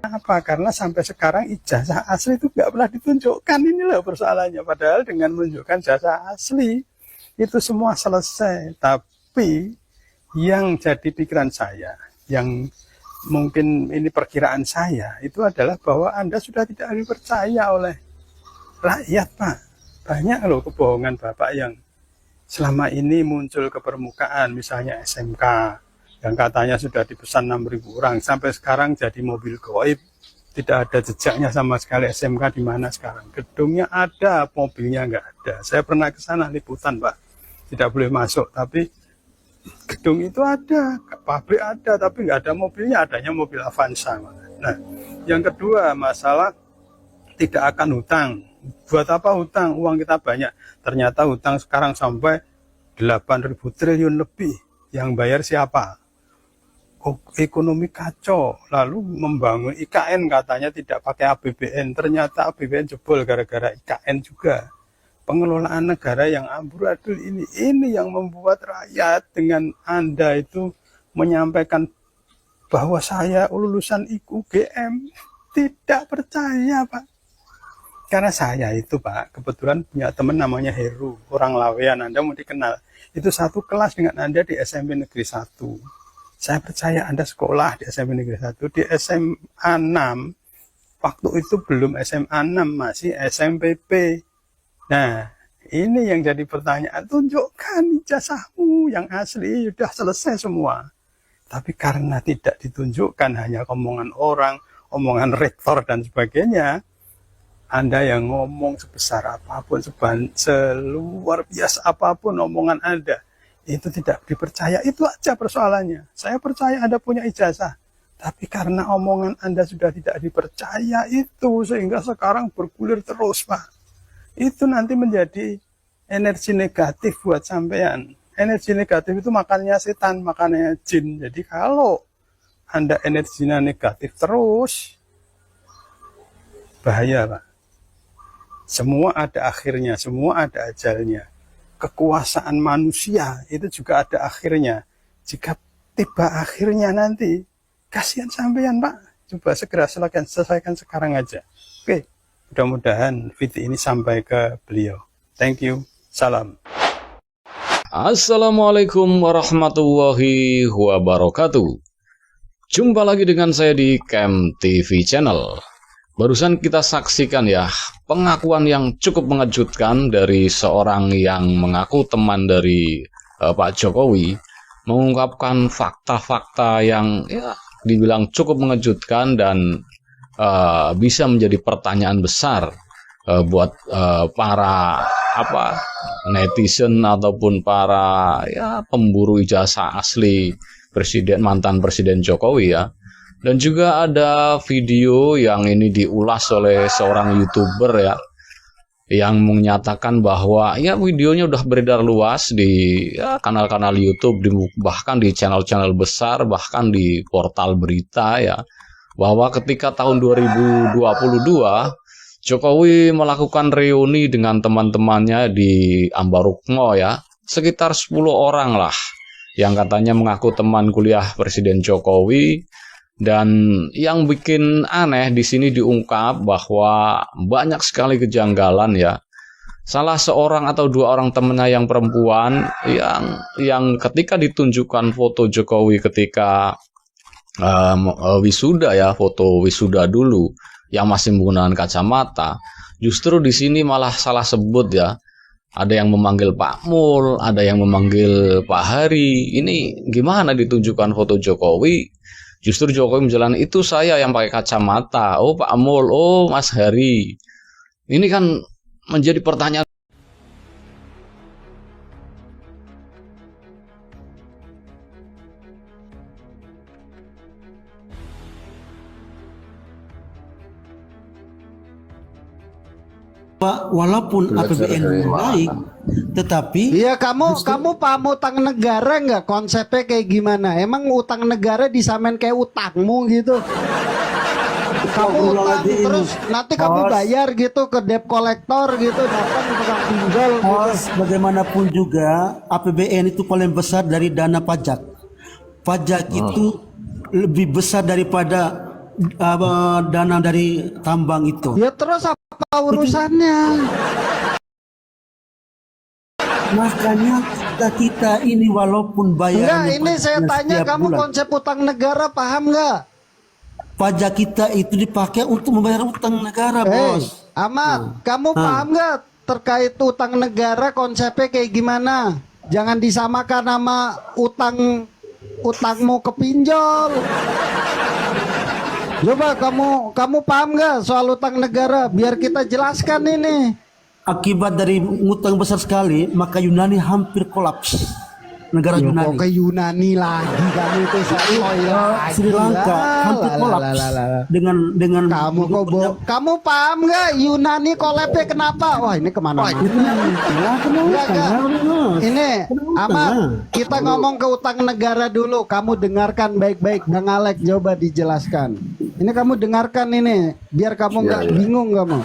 Apa? Karena sampai sekarang ijazah asli itu nggak pernah ditunjukkan. Inilah persoalannya. Padahal dengan menunjukkan ijazah asli itu semua selesai. Tapi yang jadi pikiran saya, yang mungkin ini perkiraan saya, itu adalah bahwa Anda sudah tidak dipercaya oleh rakyat, Pak. Banyak loh kebohongan Bapak yang selama ini muncul ke permukaan, misalnya SMK yang katanya sudah dipesan 6.000 orang, sampai sekarang jadi mobil goib, tidak ada jejaknya sama sekali. SMK di mana sekarang? Gedungnya ada, mobilnya nggak ada. Saya pernah ke sana liputan, Pak, tidak boleh masuk, tapi gedung itu ada, pabrik ada, tapi nggak ada mobilnya, adanya mobil Avanza. Nah, yang kedua, masalah tidak akan hutang. Buat apa hutang? Uang kita banyak. Ternyata hutang sekarang sampai 8.000 triliun lebih. Yang bayar siapa? Ekonomi kacau, lalu membangun IKN katanya tidak pakai APBN, ternyata APBN jebol gara-gara IKN juga. Pengelolaan negara yang amburadul ini yang membuat rakyat dengan Anda itu menyampaikan bahwa saya lulusan UGM tidak percaya, Pak. Karena saya itu, Pak, kebetulan punya teman namanya Heru, orang Lawean, Anda mau dikenal. Itu satu kelas dengan Anda di SMP Negeri 1. Saya percaya Anda sekolah di SMP Negeri 1, di SMA 6, waktu itu belum SMA 6, masih SMPP. Nah, ini yang jadi pertanyaan, tunjukkan ijazahmu yang asli, sudah selesai semua. Tapi karena tidak ditunjukkan, hanya omongan orang, omongan rektor dan sebagainya, Anda yang ngomong sebesar apapun, seluar biasa apapun omongan Anda, itu tidak dipercaya. Itu aja persoalannya. Saya percaya Anda punya ijazah, tapi karena omongan Anda sudah tidak dipercaya itu, sehingga sekarang bergulir terus, Pak. Itu nanti menjadi energi negatif buat sampean. Energi negatif itu makannya setan, makannya jin. Jadi kalau Anda energinya negatif terus, bahaya, Pak. Semua ada akhirnya, semua ada ajalnya. Kekuasaan manusia itu juga ada akhirnya. Jika tiba akhirnya nanti, kasihan sampean, Pak. Coba segera selesaikan sekarang aja. Oke, mudah-mudahan video ini sampai ke beliau. Thank you, salam. Assalamualaikum warahmatullahi wabarakatuh. Jumpa lagi dengan saya di Camp TV Channel. Barusan kita saksikan ya, pengakuan yang cukup mengejutkan dari seorang yang mengaku teman dari Pak Jokowi, mengungkapkan fakta-fakta yang ya dibilang cukup mengejutkan dan bisa menjadi pertanyaan besar buat para netizen ataupun para ya pemburu ijazah asli mantan Presiden Jokowi ya. Dan juga ada video yang ini diulas oleh seorang YouTuber ya, yang menyatakan bahwa ya videonya udah beredar luas di ya, kanal-kanal YouTube, bahkan di channel-channel besar, bahkan di portal berita ya, bahwa ketika tahun 2022 Jokowi melakukan reuni dengan teman-temannya di Ambarukmo ya, sekitar 10 orang lah yang katanya mengaku teman kuliah Presiden Jokowi. Dan yang bikin aneh di sini diungkap bahwa banyak sekali kejanggalan ya. Salah seorang atau 2 orang temannya yang perempuan yang ketika ditunjukkan foto Jokowi ketika wisuda ya, foto wisuda dulu yang masih menggunakan kacamata, justru di sini malah salah sebut ya. Ada yang memanggil Pak Mul, ada yang memanggil Pak Hari. Ini gimana ditunjukkan foto Jokowi? Justru Jokowi menjalani itu saya yang pakai kacamata. Oh Pak Mul, oh Mas Hari. Ini kan menjadi pertanyaan. Walaupun APBN naik, tetapi iya kamu paham utang negara nggak, konsepnya kayak gimana? Emang utang negara disamain kayak utangmu gitu? Kamu utang terus nanti kamu bayar gitu ke debt collector gitu, datang tukang pinjol gitu. Bagaimanapun juga APBN itu paling besar dari dana pajak. Pajak itu lebih besar daripada dana dari tambang itu. Ya terus apa urusannya? Makanya kita ini walaupun Enggak, bayarnya ini saya pajaknya tanya setiap kamu bulan, konsep utang negara paham nggak? pajak kita itu dipakai untuk membayar utang negara, bos. Ahmad, kamu paham nggak terkait utang negara konsepnya kayak gimana? Jangan disamakan sama utangmu ke pinjol. Coba kamu paham nggak soal utang negara? Biar kita jelaskan ini. Akibat dari utang besar sekali, maka Yunani hampir kolaps. Negara Loh, Yunani. kok ke Yunani lagi kamu itu Sri Lanka hampir kolaps dengan kamu paham nggak Yunani kolapsnya kenapa? Wah ini kemana-mana. Ini Ahmad, kita ngomong ke utang negara dulu. Kamu dengarkan baik-baik, Bang Alek, coba dijelaskan. Ini kamu dengarkan ini, biar kamu nggak bingung kamu.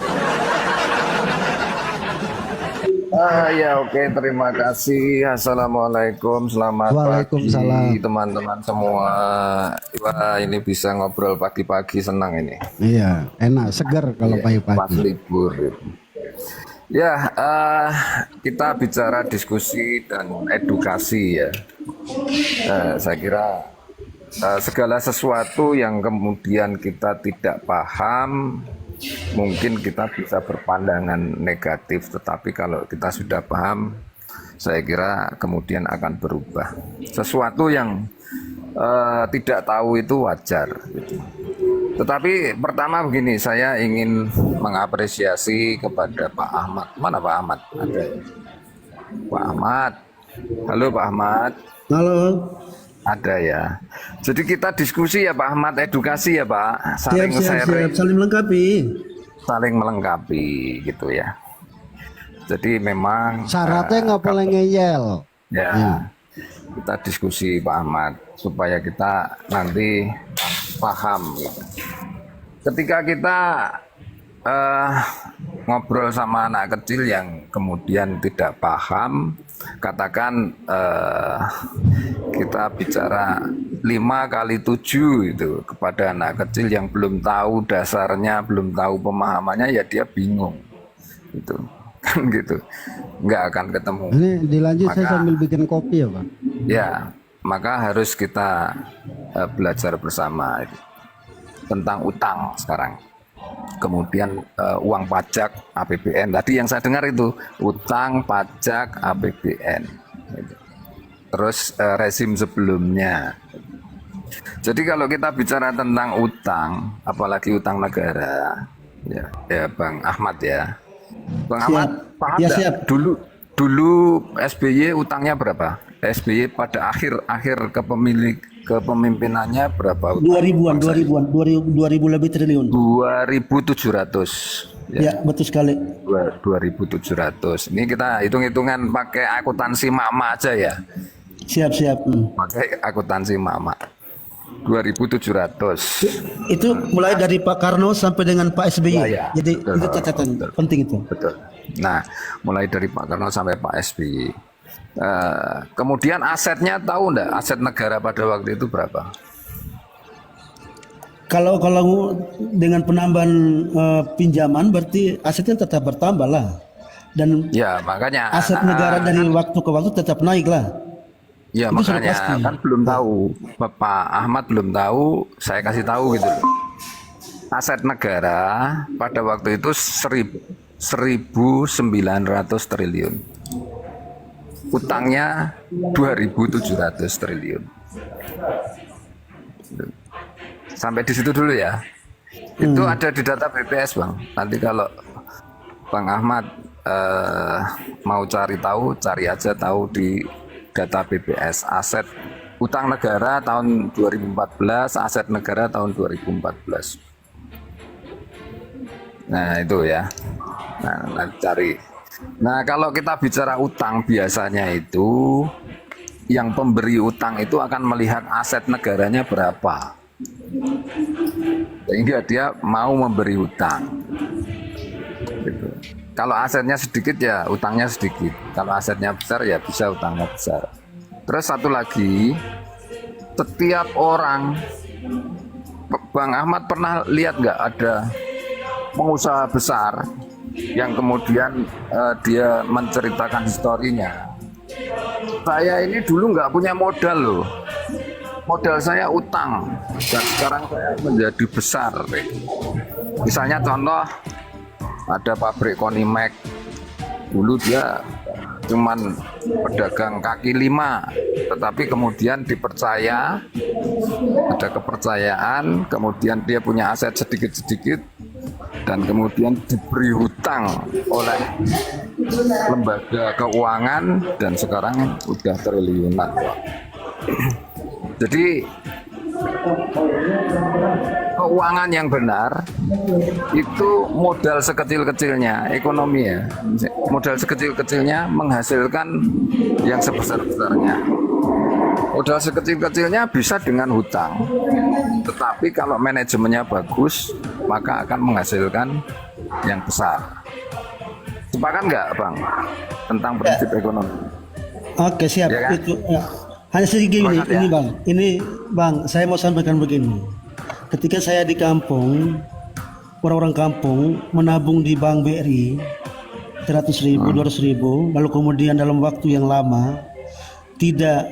Ya oke, terima kasih. Assalamualaikum, selamat Waalaikumsalam. pagi teman-teman semua. Wah, ini bisa ngobrol pagi-pagi, senang ini. Iya, enak, seger kalau Pas pagi-pagi. libur. Ya, kita bicara diskusi dan edukasi ya. Saya kira segala sesuatu yang kemudian kita tidak paham, mungkin kita bisa berpandangan negatif, tetapi kalau kita sudah paham, saya kira kemudian akan berubah. Sesuatu yang tidak tahu itu wajar. Gitu. Tetapi pertama begini, saya ingin mengapresiasi kepada Pak Ahmad. Mana Pak Ahmad? Ada ya? Pak Ahmad. Halo Pak Ahmad. Halo. Ada ya. Jadi kita diskusi ya Pak Ahmad, edukasi ya Pak. Saling Siap. sharing, Saling melengkapi. saling melengkapi gitu ya. Jadi memang Syaratnya nggak boleh ngeyel. ya kita diskusi Pak Ahmad supaya kita nanti paham gitu. Ketika kita ngobrol sama anak kecil yang kemudian tidak paham, katakan kita bicara 5 kali 7 itu kepada anak kecil yang belum tahu dasarnya, belum tahu pemahamannya, ya dia bingung gitu kan, gitu nggak akan ketemu. Ini dilanjut, saya sambil bikin kopi ya Pak. Ya, maka harus kita belajar bersama tentang utang sekarang. Kemudian uang pajak APBN. Tadi yang saya dengar itu utang, pajak, APBN. Terus rezim sebelumnya. Jadi kalau kita bicara tentang utang, apalagi utang negara, ya Bang Ahmad ya. Bang Siap. Ahmad, paham Ya, nggak? siap. Dulu SBY utangnya berapa? SBY pada akhir kepemimpinannya berapa? 2000 lebih triliun. 2.700. Ya, betul sekali. 2.700. Ini kita hitung-hitungan pakai akuntansi mama aja ya. Siap. Pakai akuntansi mama. 2.700. Itu mulai dari Pak Karno sampai dengan Pak SBY. Ya, Jadi betul, itu catatan betul. penting itu. Betul. Nah, mulai dari Pak Karno sampai Pak SBY. Kemudian asetnya tahu enggak? Aset negara pada waktu itu berapa? Kalau dengan penambahan pinjaman berarti asetnya tetap bertambah lah. Dan Ya, makanya aset negara dari waktu ke waktu tetap naik lah. ya Itu sudah makanya pasti. kan belum tahu. Bapak Ahmad belum tahu, saya kasih tahu gitu loh. Aset negara pada waktu itu 1.900 triliun. Utangnya 2.700 triliun. Sampai di situ dulu ya. Itu ada di data BPS Bang. Nanti kalau Bang Ahmad mau cari tahu, cari aja tahu di data BPS. Aset utang negara tahun 2014, aset negara tahun 2014. Nah itu ya. Nah nanti cari. Nah kalau kita bicara utang, biasanya itu yang pemberi utang itu akan melihat aset negaranya berapa, sehingga dia mau memberi utang. Gitu. Kalau asetnya sedikit ya utangnya sedikit. Kalau asetnya besar ya bisa utangnya besar. Terus satu lagi, setiap orang Bang Ahmad pernah lihat nggak ada pengusaha besar yang kemudian dia menceritakan historinya? Saya ini dulu nggak punya modal loh. Modal saya utang dan sekarang saya menjadi besar. Misalnya contoh ada pabrik Konimek, dulu dia cuman pedagang kaki lima, tetapi kemudian dipercaya, ada kepercayaan, kemudian dia punya aset sedikit-sedikit dan kemudian diberi hutang oleh lembaga keuangan dan sekarang udah triliunan. Jadi keuangan yang benar itu modal sekecil-kecilnya, ekonomi ya, modal sekecil-kecilnya menghasilkan yang sebesar-besarnya. Modal sekecil-kecilnya bisa dengan hutang, tetapi kalau manajemennya bagus maka akan menghasilkan yang besar. Sepakat nggak Bang tentang prinsip ekonomi? Oke, siap. Ya kan? Itu ya. Hanya sedikit ini, Sepakat ya? ini Bang, saya mau sampaikan begini. Ketika saya di kampung, orang-orang kampung menabung di Bank BRI 100.000, 200.000, lalu kemudian dalam waktu yang lama tidak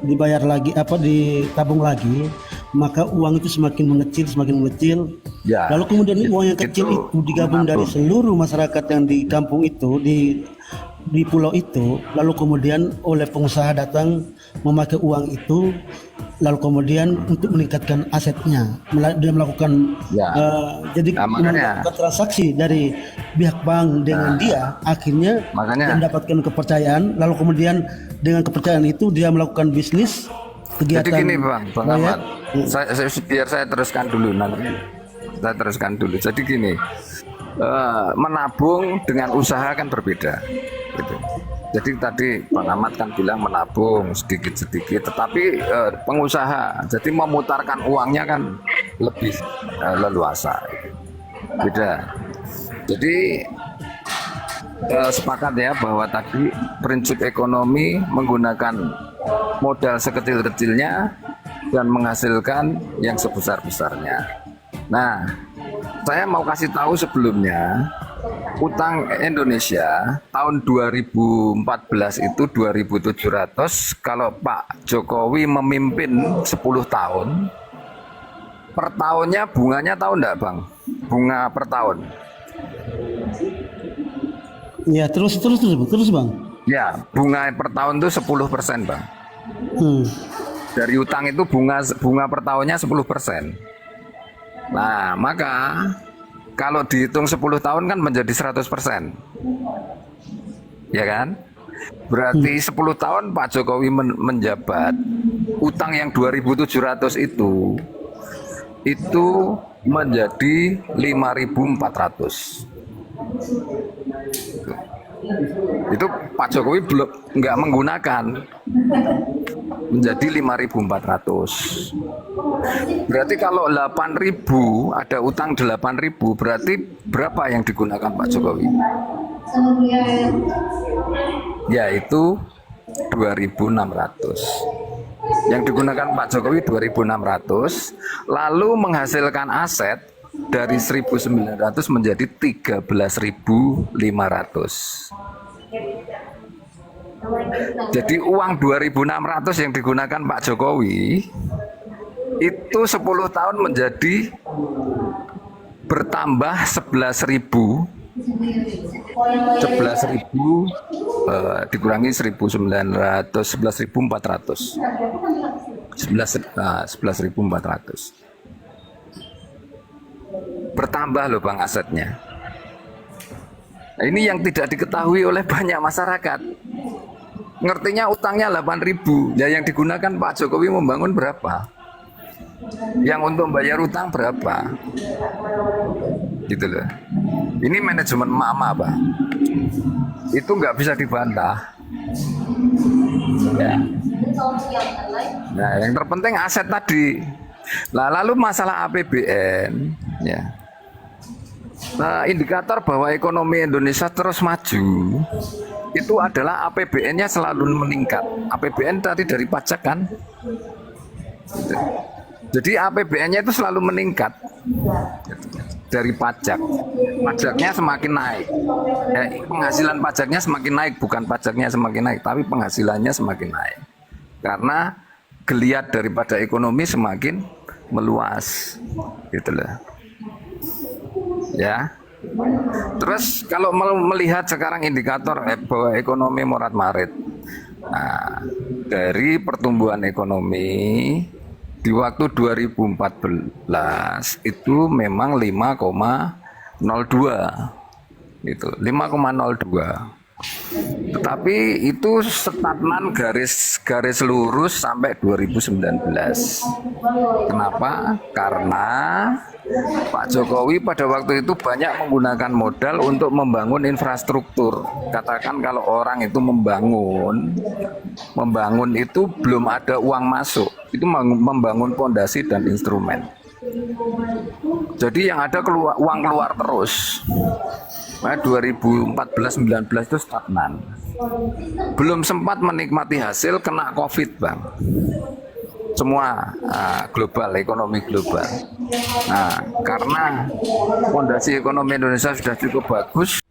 dibayar lagi, ditabung lagi, maka uang itu semakin mengecil. Ya, Lalu kemudian uang yang kecil itu digabung dari seluruh masyarakat yang di kampung itu, di pulau itu, lalu kemudian oleh pengusaha datang memakai uang itu, lalu kemudian untuk meningkatkan asetnya, dia melakukan Ya. jadi Makanya melakukan transaksi dari pihak bank dengan dia, akhirnya Makanya. dia mendapatkan kepercayaan, lalu kemudian dengan kepercayaan itu dia melakukan bisnis kegiatan. Jadi gini Bang proyek. Ahmad, biar saya teruskan dulu nanti. Saya teruskan dulu. Jadi gini, menabung dengan usaha kan berbeda. Gitu. Jadi tadi Bang Ahmad kan bilang menabung sedikit-sedikit, tetapi pengusaha, jadi memutarkan uangnya kan lebih leluasa. Gitu. Beda. Jadi sepakat ya bahwa tadi prinsip ekonomi menggunakan modal sekecil-kecilnya dan menghasilkan yang sebesar-besarnya. Nah, saya mau kasih tahu sebelumnya, utang Indonesia tahun 2014 itu 2.700, kalau Pak Jokowi memimpin 10 tahun, per tahunnya bunganya tahu enggak Bang? Bunga per tahun. Ya, terus Bang. Ya, bunga per tahun itu 10% Bang. Dari utang itu bunga per tahunnya 10%. Nah, maka kalau dihitung 10 tahun kan menjadi 100%. Ya kan? Berarti 10 tahun Pak Jokowi menjabat, utang yang 2.700 itu menjadi 5.400. Itu Pak Jokowi belum nggak menggunakan, menjadi 5.400. Berarti kalau 8.000, ada utang 8.000, berarti berapa yang digunakan Pak Jokowi? Yaitu 2.600. Yang digunakan Pak Jokowi 2.600, lalu menghasilkan aset dari 1.900 menjadi 13.500. Jadi uang 2.600 yang digunakan Pak Jokowi itu 10 tahun menjadi bertambah 11.000 dikurangi 1.900, 11.400. 11.400. Bertambah loh Bang asetnya. Nah, ini yang tidak diketahui oleh banyak masyarakat. Ngertinya utangnya 8.000, ya yang digunakan Pak Jokowi membangun berapa? Yang untuk bayar utang berapa? Gitu loh. Ini manajemen mama Pak. Itu nggak bisa dibantah. Ya. Nah, yang terpenting aset tadi. Nah, lalu masalah APBN, ya. Nah, indikator bahwa ekonomi Indonesia terus maju itu adalah APBN-nya selalu meningkat. APBN tadi dari pajak kan. Jadi APBN-nya itu selalu meningkat dari pajak. Pajaknya semakin naik. Penghasilan pajaknya semakin naik, bukan pajaknya semakin naik, tapi penghasilannya semakin naik. Karena geliat daripada ekonomi semakin meluas, gitu loh. Ya. Terus kalau melihat sekarang indikator bahwa ekonomi morat-marit, nah, dari pertumbuhan ekonomi di waktu 2014 itu memang 5,02, gitu, 5,02. Tetapi itu stagnan garis lurus sampai 2019. Kenapa? Karena Pak Jokowi pada waktu itu banyak menggunakan modal untuk membangun infrastruktur. Katakan kalau orang itu membangun itu belum ada uang masuk, itu membangun fondasi dan instrumen. Jadi yang ada uang keluar terus. Nah, 2014-19 itu stagnan. Belum sempat menikmati hasil, kena COVID, Bang. Semua global, ekonomi global. Nah, karena fondasi ekonomi Indonesia sudah cukup bagus,